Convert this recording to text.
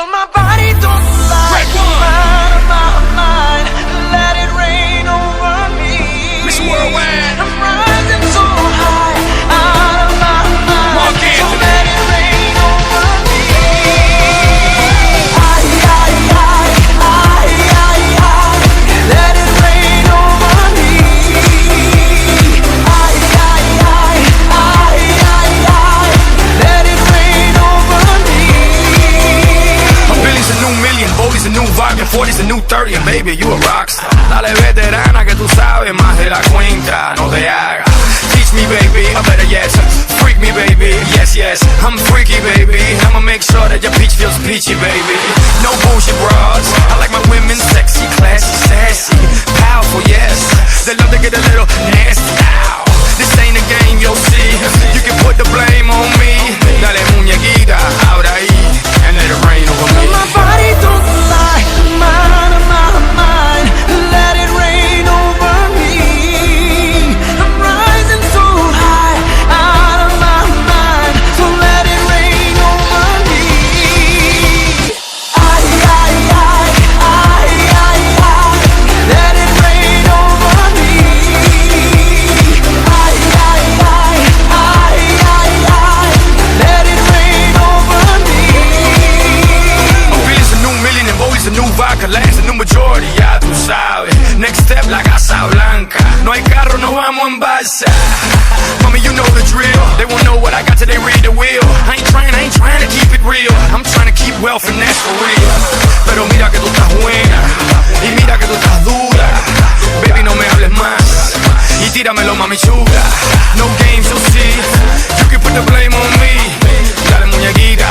Well, my body don't lie. Mind, let it rain over me. Mr. Worldwide. I'm rising so high, out of my mind. Mark So Anthony. let it rain over me. Let it rain over me. Let it rain over me. A billion's a new million, Bodie's a new vibe, and 40's a new 30, and baby, you a rockstar. Dale veterana que tú sabes más de la cuenta, no te hagas. Teach me baby, or better yes, freak me baby, yes yes, I'm freaky baby. I'ma make sure that your peach feels peachy baby. No bullshit bras, I like my women sexy, classy, sassy, powerful yes. They love to get a little nasty. Ow. This ain't a game, you'll see. You can put the blame on me. Dale muñequita, ahora ahí, and let it rain over me. My body don't lie, mind, let it rain over me. I'm rising so high, out of my mind, so let it rain over me. Let it rain over me. Let it rain over me. A billion's a new million, and Bodie's a new vodka, last a new majority, ya tú sabes. Next step, la Casa Blanca. No hay carro, no vamos en balsa. Mami, you know the drill. They won't know what I got till they read the wheel. I ain't trying to keep it real. I'm trying to keep wealth and that's for real. Pero mira que tú estás buena, y mira que tú estás dura. Baby, no me hables más, y tíramelo, mami chula. No games, you'll see. You can put the blame on me. Dale muñequita,